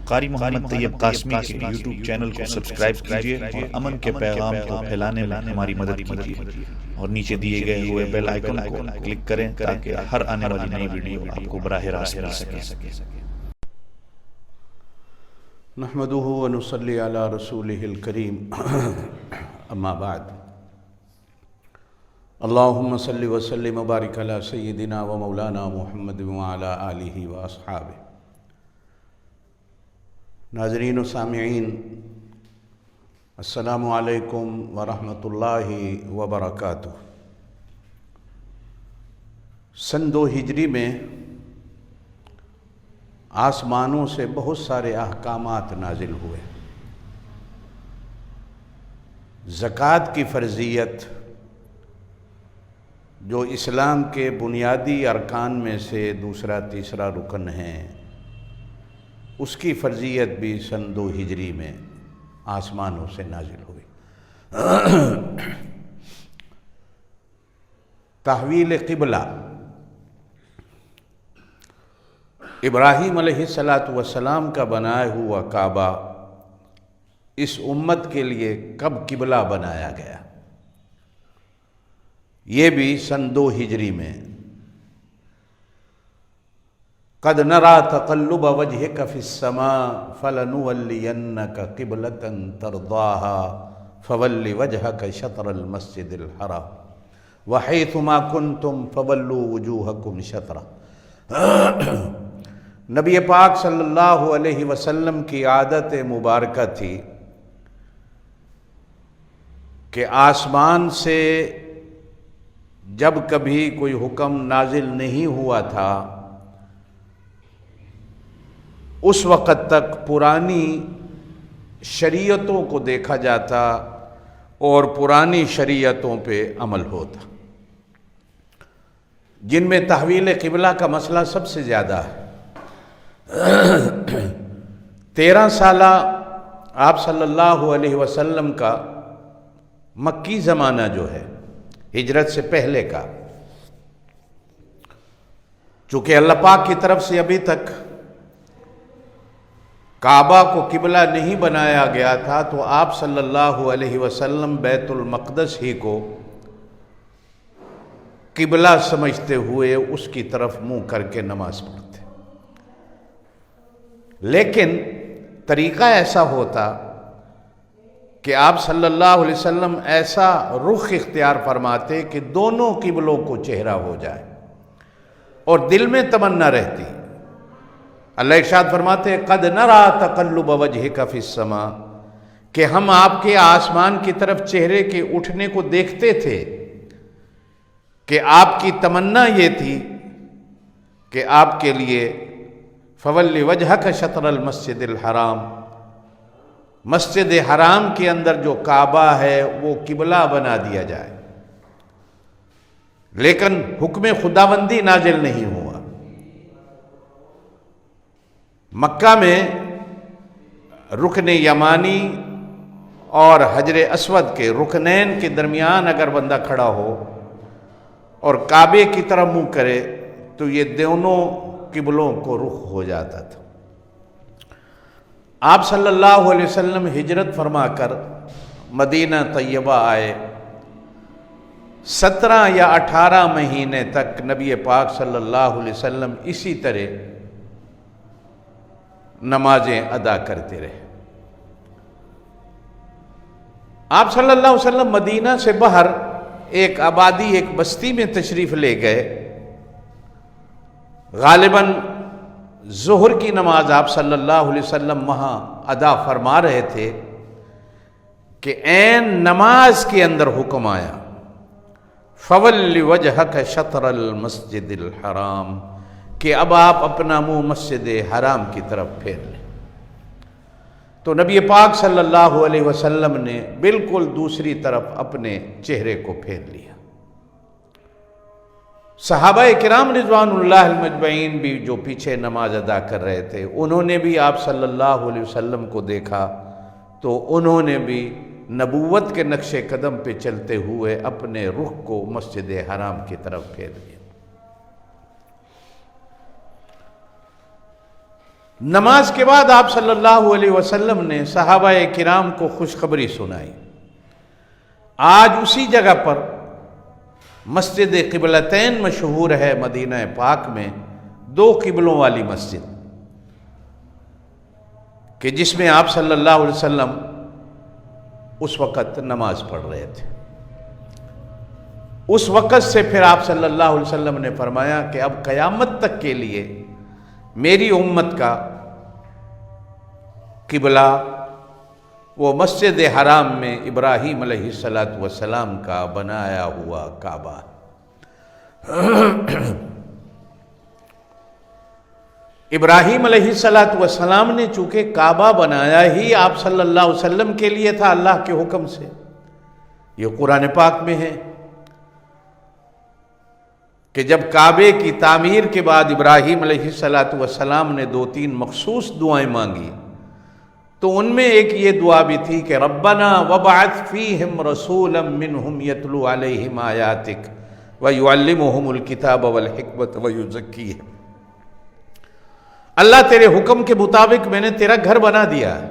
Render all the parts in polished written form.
قاری محمد طیب قاسمی کے YouTube channel کو سبسکرائب کیجیے اور امن کے پیغام کو پھیلانے میں ہماری مدد کیجیے اور نیچے دیے گئے ہوئے بیل آئیکن کو کلک کریں تاکہ ہر آنے والی نئی ویڈیو آپ کو براہ راست مل سکے۔ نحمده ونصلي على رسوله الكريم اما بعد اللهم صل وسلم وبارك على سيدنا ومولانا محمد وعلى آله واصحابه۔ ناظرین و سامعین، السلام علیکم ورحمۃ اللہ وبرکاتہ۔ سن 2 ہجری میں آسمانوں سے بہت سارے احکامات نازل ہوئے۔ زکوٰۃ کی فرضیت جو اسلام کے بنیادی ارکان میں سے دوسرا تیسرا رکن ہے، اس کی فرضیت بھی سن 2 ہجری میں آسمانوں سے نازل ہوئی۔ تحویل قبلہ، ابراہیم علیہ السلام کا بنایا ہوا کعبہ اس امت کے لیے کب قبلہ بنایا گیا؟ یہ بھی سن 2 ہجری میں۔ قد نرى تقلب وجهك في السماء فلنولينك قبلة ترضاها فول وجهك شطر المسجد الحرام وحيث ما كنتم فولوا وجوهكم شطره۔ نبی پاک صلی اللہ علیہ وسلم کی عادت مبارکہ تھی کہ آسمان سے جب کبھی کوئی حکم نازل نہیں ہوا تھا اس وقت تک پرانی شریعتوں کو دیکھا جاتا اور پرانی شریعتوں پہ عمل ہوتا، جن میں تحویل قبلہ کا مسئلہ سب سے زیادہ ہے۔ 13 سالہ آپ صلی اللہ علیہ وسلم کا مکی زمانہ جو ہے، ہجرت سے پہلے کا، چونکہ اللہ پاک کی طرف سے ابھی تک کعبہ کو قبلہ نہیں بنایا گیا تھا، تو آپ صلی اللہ علیہ وسلم بیت المقدس ہی کو قبلہ سمجھتے ہوئے اس کی طرف منہ کر کے نماز پڑھتے۔ لیکن طریقہ ایسا ہوتا کہ آپ صلی اللہ علیہ وسلم ایسا رخ اختیار فرماتے کہ دونوں قبلوں کو چہرہ ہو جائے اور دل میں تمنا رہتی۔ اللہ ارشاد فرماتے قد نرى تقلب وجهك في السماء، کہ ہم آپ کے آسمان کی طرف چہرے کے اٹھنے کو دیکھتے تھے کہ آپ کی تمنا یہ تھی کہ آپ کے لیے فول وجهك شطر المسجد الحرام، مسجد حرام کے اندر جو کعبہ ہے وہ قبلہ بنا دیا جائے، لیکن حکم خداوندی نازل نہیں ہوا۔ مکہ میں رکن یمانی اور حجر اسود کے رکنین کے درمیان اگر بندہ کھڑا ہو اور کعبے کی طرف منہ کرے تو یہ دونوں قبلوں کو رخ ہو جاتا تھا۔ آپ صلی اللہ علیہ وسلم ہجرت فرما کر مدینہ طیبہ آئے، 17 یا 18 مہینے تک نبی پاک صلی اللہ علیہ وسلم اسی طرح نمازیں ادا کرتے رہے۔ آپ صلی اللہ علیہ وسلم مدینہ سے باہر ایک آبادی، ایک بستی میں تشریف لے گئے۔ غالباً ظہر کی نماز آپ صلی اللہ علیہ وسلم وہاں ادا فرما رہے تھے کہ عین نماز کے اندر حکم آیا فَوَلِّ وَجْهَكَ شَطْرَ الْمَسْجِدِ الْحَرَامِ، کہ اب آپ اپنا منہ مسجد حرام کی طرف پھیر لیں۔ تو نبی پاک صلی اللہ علیہ وسلم نے بالکل دوسری طرف اپنے چہرے کو پھیر لیا۔ صحابہ کرام رضوان اللہ مجمعین بھی جو پیچھے نماز ادا کر رہے تھے، انہوں نے بھی آپ صلی اللہ علیہ وسلم کو دیکھا تو انہوں نے بھی نبوت کے نقش قدم پہ چلتے ہوئے اپنے رخ کو مسجد حرام کی طرف پھیر دیا۔ نماز کے بعد آپ صلی اللہ علیہ وسلم نے صحابہ کرام کو خوشخبری سنائی. آج اسی جگہ پر مسجد قبلتین مشہور ہے مدینہ پاک میں، 2 قبلوں والی مسجد، کہ جس میں آپ صلی اللہ علیہ وسلم اس وقت نماز پڑھ رہے تھے. اس وقت سے پھر آپ صلی اللہ علیہ وسلم نے فرمایا کہ اب قیامت تک کے لیے میری امت کا قبلہ وہ مسجد حرام میں ابراہیم علیہ السلام کا بنایا ہوا کعبہ. ابراہیم علیہ السلام نے چونکہ کعبہ بنایا ہی آپ صلی اللہ علیہ وسلم کے لیے تھا اللہ کے حکم سے، یہ قرآن پاک میں ہے کہ جب کعبے کی تعمیر کے بعد ابراہیم علیہ السلام نے 2-3 مخصوص دعائیں مانگی، تو ان میں ایک یہ دعا بھی تھی کہ ربنا وابعث فیہم رسولا منہم یتلو علیہم آیاتک ویعلمہم الکتاب والحکمت ویزکیہم. اللہ تیرے حکم کے مطابق میں نے تیرا گھر بنا دیا ہے،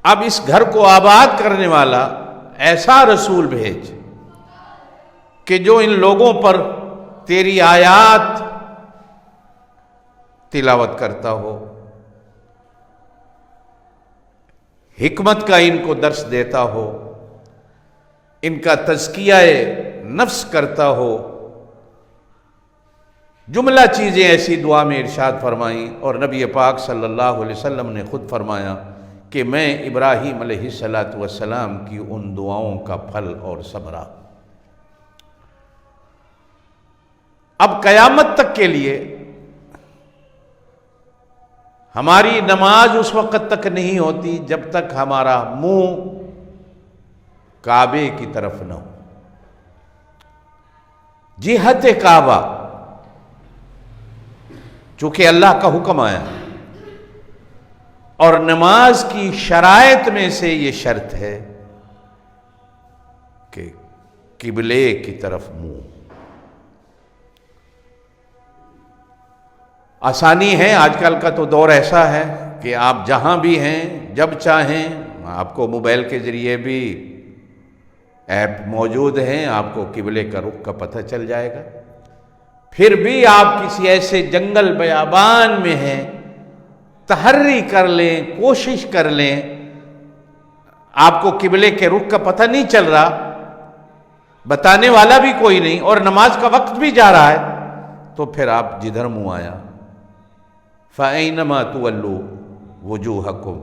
اب اس گھر کو آباد کرنے والا ایسا رسول بھیج کہ جو ان لوگوں پر تیری آیات تلاوت کرتا ہو، حکمت کا ان کو درس دیتا ہو، ان کا تزکیہ نفس کرتا ہو. جملہ چیزیں ایسی دعا میں ارشاد فرمائیں، اور نبی پاک صلی اللہ علیہ وسلم نے خود فرمایا کہ میں ابراہیم علیہ السلام کی ان دعاؤں کا پھل اور ثمرہ. اب قیامت تک کے لیے ہماری نماز اس وقت تک نہیں ہوتی جب تک ہمارا منہ کعبے کی طرف نہ ہو. جہت کعبہ چونکہ اللہ کا حکم آیا، اور نماز کی شرائط میں سے یہ شرط ہے کہ قبلے کی طرف منہ. آسانی ہے، آج کل کا تو دور ایسا ہے کہ آپ جہاں بھی ہیں جب چاہیں، آپ کو موبائل کے ذریعے بھی ایپ موجود ہیں، آپ کو قبلے کا رخ کا پتہ چل جائے گا. پھر بھی آپ کسی ایسے جنگل بیابان میں ہیں، تحری کر لیں، کوشش کر لیں، آپ کو قبلے کے رخ کا پتہ نہیں چل رہا، بتانے والا بھی کوئی نہیں، اور نماز کا وقت بھی جا رہا ہے، تو پھر آپ جدھر منہ آیا فَأَيْنَمَا تُوَلُّوا وُجُوهَكُمْ،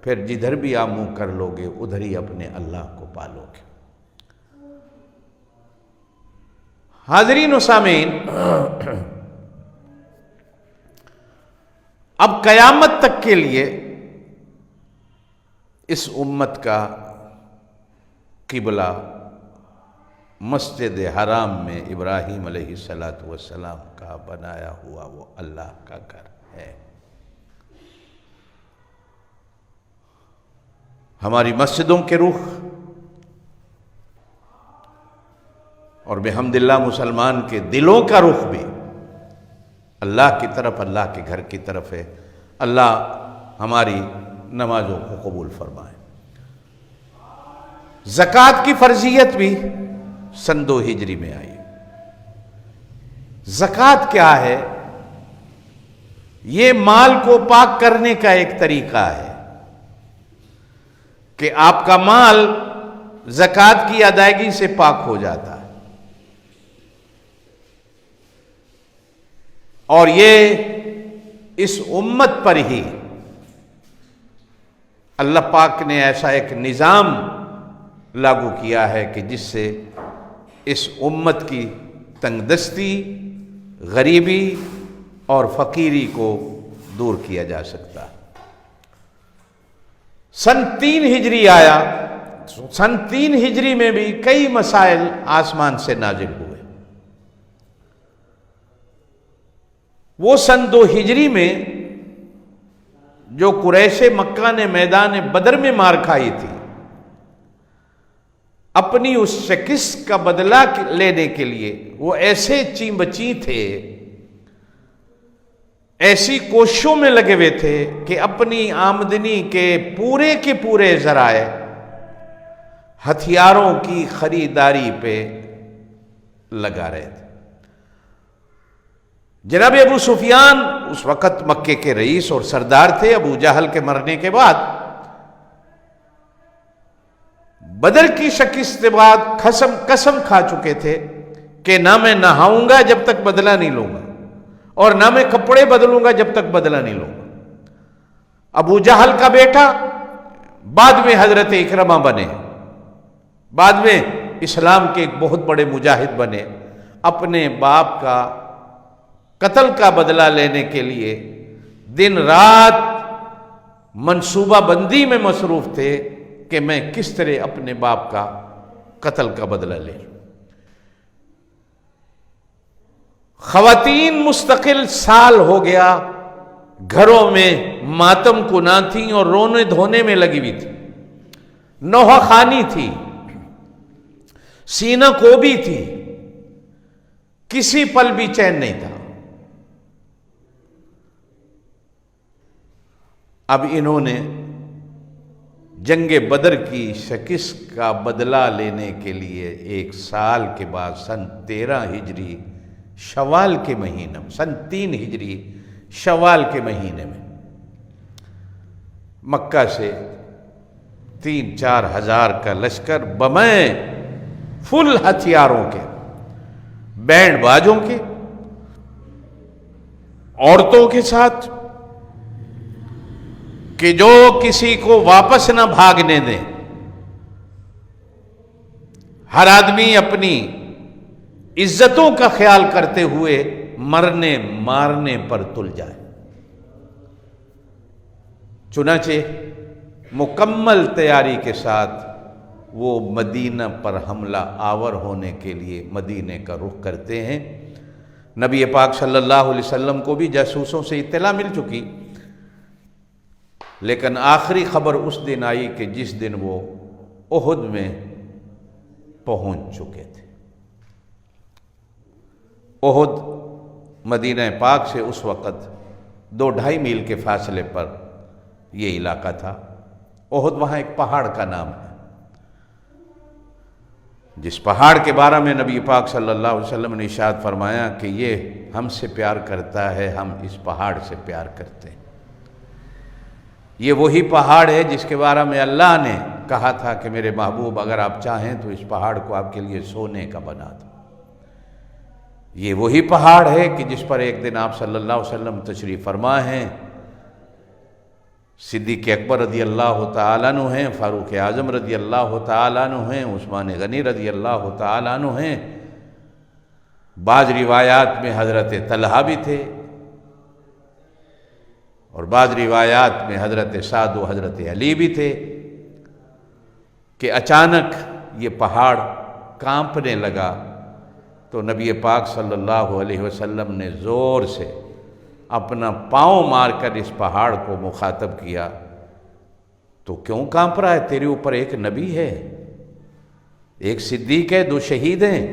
پھر جدھر بھی آپ منہ کر لو گے ادھر ہی اپنے اللہ کو پالو گے. حاضرین و سامعین، اب قیامت تک کے لیے اس امت کا قبلہ مسجد حرام میں ابراہیم علیہ السلام کا بنایا ہوا وہ اللہ کا گھر ہے. ہماری مسجدوں کے رخ، اور بحمداللہ مسلمان کے دلوں کا رخ بھی اللہ کی طرف، اللہ کے گھر کی طرف ہے. اللہ ہماری نمازوں کو قبول فرمائے. زکوٰۃ کی فرضیت بھی سن 2 ہجری میں آئی. زکوٰۃ کیا ہے؟ یہ مال کو پاک کرنے کا ایک طریقہ ہے کہ آپ کا مال زکوٰۃ کی ادائیگی سے پاک ہو جاتا ہے، اور یہ اس امت پر ہی اللہ پاک نے ایسا ایک نظام لاگو کیا ہے کہ جس سے اس امت کی تنگ دستی، غریبی اور فقیری کو دور کیا جا سکتا ہے. سن 3 ہجری آیا. سن 3 ہجری میں بھی کئی مسائل آسمان سے نازل ہوئے. وہ سن 2 ہجری میں جو قریش مکہ نے میدان بدر میں مار کھائی تھی، اپنی اس شکست کا بدلہ لینے کے لیے وہ ایسے چیں بچیں تھے ایسی کوششوں میں لگے ہوئے تھے کہ اپنی آمدنی کے پورے ذرائع ہتھیاروں کی خریداری پہ لگا رہے تھے۔ جناب ابو سفیان اس وقت مکے کے رئیس اور سردار تھے۔ ابو جہل کے مرنے کے بعد بدر کی شکست کے بعد قسم کھا چکے تھے کہ نہ میں نہاؤں گا جب تک بدلہ نہیں لوں گا، اور نہ میں کپڑے بدلوں گا جب تک بدلہ نہیں لوں گا۔ ابو جہل کا بیٹا بعد میں حضرت اکرمہ بنے، بعد میں اسلام کے ایک بہت بڑے مجاہد بنے، اپنے باپ کا قتل کا بدلہ لینے کے لیے دن رات منصوبہ بندی میں مصروف تھے کہ میں کس طرح اپنے باپ کا قتل کا بدلہ لے لوں۔ خواتین مستقل سال ہو گیا گھروں میں ماتم کنا تھیں اور رونے دھونے میں لگی ہوئی تھی، نوحہ خوانی تھی، سینہ کوبی تھی، کسی پل بھی چین نہیں تھا۔ اب انہوں نے جنگ بدر کی شکست کا بدلہ لینے کے لیے 1 سال کے بعد سن 13 ہجری شوال کے مہینے میں، سن 3 ہجری شوال کے مہینے میں مکہ سے 3-4 ہزار کا لشکر بمیں فل ہتھیاروں کے، بینڈ باجوں کے، عورتوں کے ساتھ، کہ جو کسی کو واپس نہ بھاگنے دیں، ہر آدمی اپنی عزتوں کا خیال کرتے ہوئے مرنے مارنے پر تل جائے۔ چنانچہ مکمل تیاری کے ساتھ وہ مدینہ پر حملہ آور ہونے کے لیے مدینے کا رخ کرتے ہیں۔ نبی پاک صلی اللہ علیہ وسلم کو بھی جاسوسوں سے اطلاع مل چکی، لیکن آخری خبر اس دن آئی کہ جس دن وہ احد میں پہنچ چکے تھے۔ احد مدینہ پاک سے اس وقت 2-2.5 میل کے فاصلے پر یہ علاقہ تھا۔ احد وہاں ایک پہاڑ کا نام ہے، جس پہاڑ کے بارے میں نبی پاک صلی اللہ علیہ وسلم نے ارشاد فرمایا کہ یہ ہم سے پیار کرتا ہے، ہم اس پہاڑ سے پیار کرتے ہیں۔ یہ وہی پہاڑ ہے جس کے بارے میں اللہ نے کہا تھا کہ میرے محبوب اگر آپ چاہیں تو اس پہاڑ کو آپ کے لیے سونے کا بنا دو۔ یہ وہی پہاڑ ہے کہ جس پر ایک دن آپ صلی اللہ علیہ وسلم تشریف فرما ہیں، صدیق اکبر رضی اللہ تعالیٰ عنہ ہیں، فاروق اعظم رضی اللہ تعالیٰ عنہ ہیں، عثمان غنی رضی اللہ تعالیٰ عنہ ہیں، بعض روایات میں حضرت طلحہ بھی تھے، اور بعض روایات میں حضرت سعد و حضرت علی بھی تھے، کہ اچانک یہ پہاڑ کانپنے لگا تو نبی پاک صلی اللہ علیہ وسلم نے زور سے اپنا پاؤں مار کر اس پہاڑ کو مخاطب کیا، تو کیوں کانپ رہا ہے؟ تیرے اوپر ایک نبی ہے، ایک صدیق ہے، 2 شہید ہیں،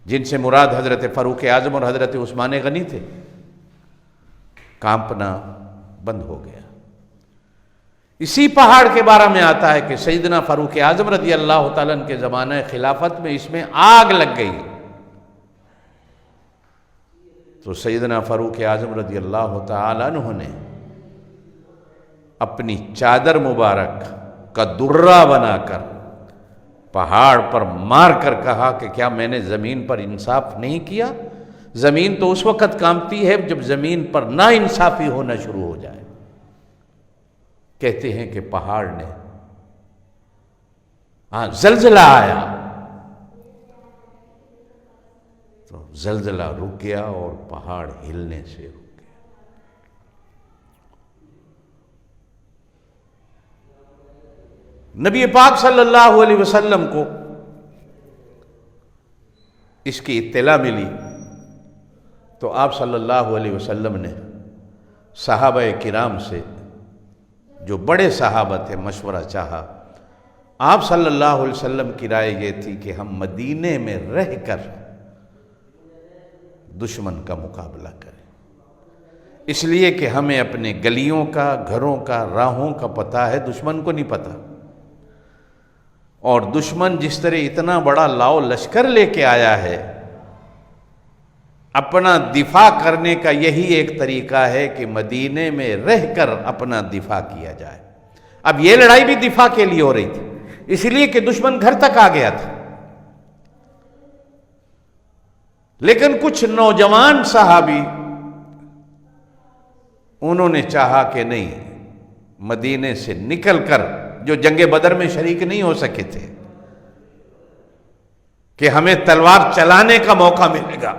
جن سے مراد حضرت فاروق اعظم اور حضرت عثمان غنی تھے۔ کانپنا بند ہو گیا۔ اسی پہاڑ کے بارے میں آتا ہے کہ سیدنا فاروق اعظم رضی اللہ تعالیٰ عنہ کے زمانہ خلافت میں اس میں آگ لگ گئی، تو سیدنا فاروق اعظم رضی اللہ تعالیٰ عنہ نے اپنی چادر مبارک کا درہ بنا کر پہاڑ پر مار کر کہا کہ کیا میں نے زمین پر انصاف نہیں کیا؟ زمین تو اس وقت کانپتی ہے جب زمین پر نا انصافی ہونا شروع ہو جائے۔ کہتے ہیں کہ پہاڑ نے زلزلہ آیا تو زلزلہ رک گیا اور پہاڑ ہلنے سے رک گیا۔ نبی پاک صلی اللہ علیہ وسلم کو اس کی اطلاع ملی تو آپ صلی اللہ علیہ وسلم نے صحابہ کرام سے، جو بڑے صحابہ تھے، مشورہ چاہا۔ آپ صلی اللہ علیہ وسلم کی رائے یہ تھی کہ ہم مدینے میں رہ کر دشمن کا مقابلہ کریں، اس لیے کہ ہمیں اپنے گلیوں کا، گھروں کا، راہوں کا پتہ ہے، دشمن کو نہیں پتہ۔ اور دشمن جس طرح اتنا بڑا لاؤ لشکر لے کے آیا ہے، اپنا دفاع کرنے کا یہی ایک طریقہ ہے کہ مدینے میں رہ کر اپنا دفاع کیا جائے۔ اب یہ لڑائی بھی دفاع کے لیے ہو رہی تھی، اس لیے کہ دشمن گھر تک آ گیا تھا۔ لیکن کچھ نوجوان صحابی انہوں نے چاہا کہ نہیں، مدینے سے نکل کر، جو جنگ بدر میں شریک نہیں ہو سکے تھے، کہ ہمیں تلوار چلانے کا موقع ملے گا،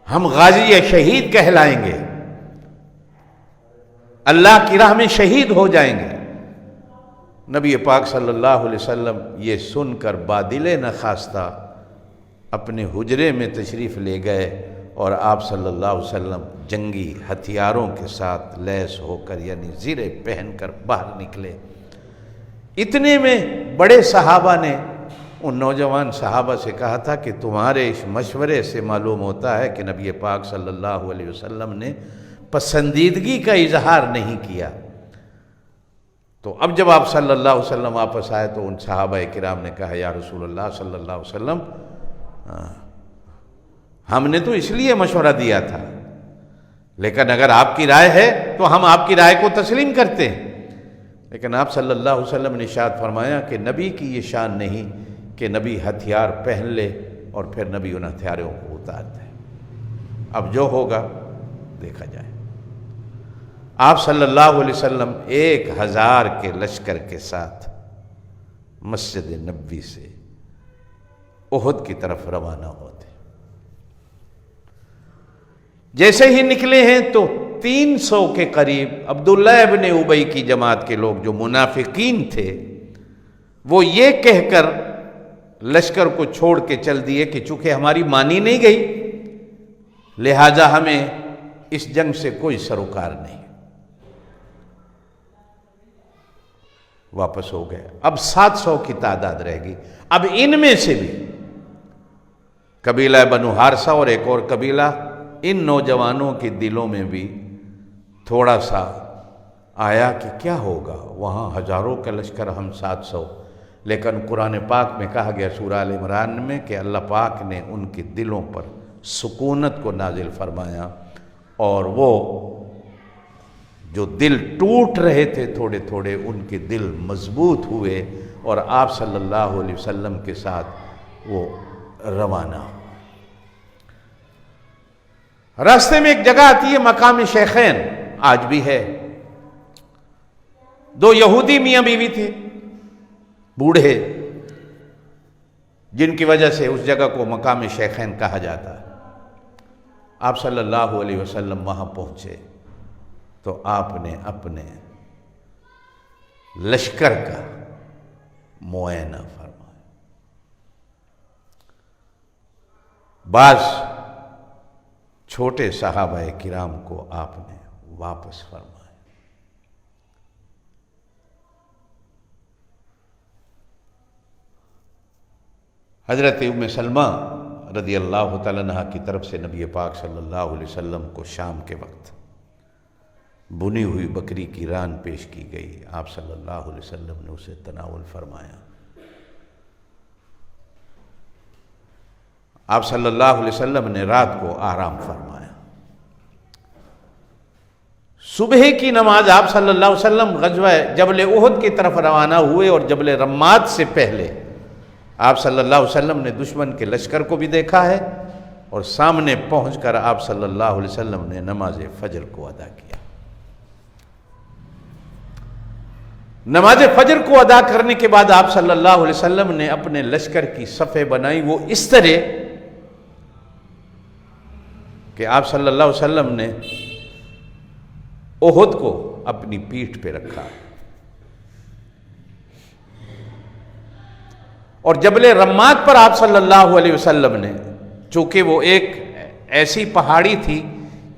ہم غازی یا شہید کہلائیں گے، اللہ کی راہ میں شہید ہو جائیں گے۔ نبی پاک صلی اللہ علیہ وسلم یہ سن کر بادل نخواستہ اپنے حجرے میں تشریف لے گئے، اور آپ صلی اللہ علیہ وسلم جنگی ہتھیاروں کے ساتھ لیس ہو کر، یعنی زرے پہن کر باہر نکلے۔ اتنے میں بڑے صحابہ نے ان نوجوان صحابہ سے کہا تھا کہ تمہارے اس مشورے سے معلوم ہوتا ہے کہ نبی پاک صلی اللہ علیہ وسلم نے پسندیدگی کا اظہار نہیں کیا۔ تو اب جب آپ صلی اللہ علیہ وسلم واپس آئے تو ان صحابہ کرام نے کہا یا رسول اللہ صلی اللہ علیہ وسلم، ہم نے تو اس لیے مشورہ دیا تھا، لیکن اگر آپ کی رائے ہے تو ہم آپ کی رائے کو تسلیم کرتے ہیں۔ لیکن آپ صلی اللہ علیہ وسلم نے ارشاد فرمایا کہ نبی کی یہ شان نہیں کہ نبی ہتھیار پہن لے اور پھر نبی ان ہتھیاروں کو اتار دے، اب جو ہوگا دیکھا جائے۔ آپ صلی اللہ علیہ وسلم 1000 کے لشکر کے ساتھ مسجد نبوی سے احد کی طرف روانہ ہوتے۔ جیسے ہی نکلے ہیں تو 300 کے قریب عبداللہ ابن ابی کی جماعت کے لوگ جو منافقین تھے، وہ یہ کہہ کر لشکر کو چھوڑ کے چل دیے کہ چونکہ ہماری مانی نہیں گئی، لہذا ہمیں اس جنگ سے کوئی سروکار نہیں، واپس ہو گئے۔ اب 700 کی تعداد رہ گئی۔ اب ان میں سے بھی قبیلہ بنو حارثہ اور ایک اور قبیلہ، ان نوجوانوں کے دلوں میں بھی تھوڑا سا آیا کہ کیا ہوگا، وہاں ہزاروں کا لشکر، ہم 700۔ لیکن قرآن پاک میں کہا گیا سورہ آل عمران میں کہ اللہ پاک نے ان کے دلوں پر سکونت کو نازل فرمایا، اور وہ جو دل ٹوٹ رہے تھے تھوڑے تھوڑے، ان کے دل مضبوط ہوئے، اور آپ صلی اللہ علیہ وسلم کے ساتھ وہ روانہ ہو۔ راستے میں ایک جگہ آتی ہے مقام شیخین، آج بھی ہے۔ 2 یہودی میاں بیوی تھے، بوڑھے، جن کی وجہ سے اس جگہ کو مقام شیخین کہا جاتا ہے۔ آپ صلی اللہ علیہ وسلم وہاں پہنچے تو آپ نے اپنے لشکر کا معائنہ فرمایا۔ بعض چھوٹے صحابہ کرام کو آپ نے واپس فرمایا۔ حضرت ام سلمہ رضی اللہ تعالیٰ عنہ کی طرف سے نبی پاک صلی اللہ علیہ وسلم کو شام کے وقت بنی ہوئی بکری کی ران پیش کی گئی۔ آپ صلی اللہ علیہ وسلم نے اسے تناول فرمایا۔ آپ صلی اللہ علیہ وسلم نے رات کو آرام فرمایا۔ صبح کی نماز آپ صلی اللہ علیہ وسلم غزوہ جبل احد کی طرف روانہ ہوئے، اور جبل رمات سے پہلے آپ صلی اللہ علیہ وسلم نے دشمن کے لشکر کو بھی دیکھا ہے، اور سامنے پہنچ کر آپ صلی اللہ علیہ وسلم نے نماز فجر کو ادا کیا۔ نماز فجر کو ادا کرنے کے بعد آپ صلی اللہ علیہ وسلم نے اپنے لشکر کی صفیں بنائی، وہ اس طرح کہ آپ صلی اللہ علیہ وسلم نے احد کو اپنی پیٹھ پہ رکھا، اور جبل رمات پر آپ صلی اللہ علیہ وسلم نے، چونکہ وہ ایک ایسی پہاڑی تھی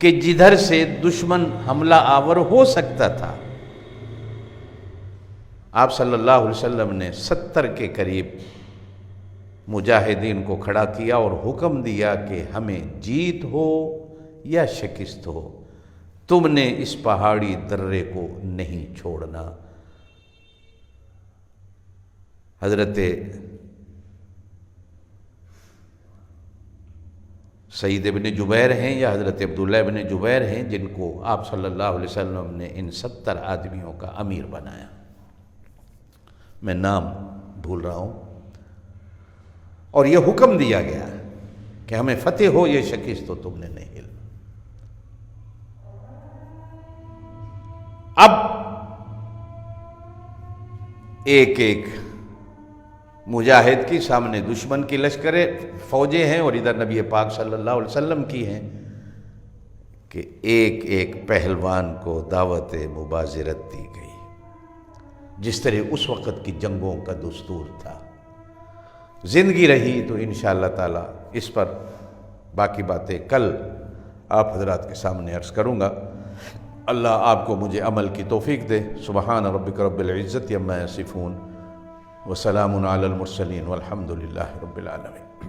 کہ جدھر سے دشمن حملہ آور ہو سکتا تھا، آپ صلی اللہ علیہ وسلم نے 70 کے قریب مجاہدین کو کھڑا کیا اور حکم دیا کہ ہمیں جیت ہو یا شکست ہو، تم نے اس پہاڑی درے کو نہیں چھوڑنا۔ حضرت سعید ابن جبیر ہیں یا حضرت عبداللہ ابن جبیر ہیں جن کو آپ صلی اللہ علیہ وسلم نے ان 70 آدمیوں کا امیر بنایا، میں نام بھول رہا ہوں، اور یہ حکم دیا گیا کہ ہمیں فتح ہو یہ شکست تو تم نے نہیں ہلنا۔ اب ایک ایک مجاہد کی سامنے دشمن کی لشکریں فوجیں ہیں اور ادھر نبی پاک صلی اللہ علیہ وسلم کی ہیں، کہ ایک ایک پہلوان کو دعوت مبازرت دی گئی، جس طرح اس وقت کی جنگوں کا دستور تھا۔ زندگی رہی تو انشاءاللہ تعالی اس پر باقی باتیں کل آپ حضرات کے سامنے عرض کروں گا۔ اللہ آپ کو مجھے عمل کی توفیق دے۔ سبحان ربک رب العزت عما یصفون وسلام علی المرسلین والحمد للہ رب العالمین۔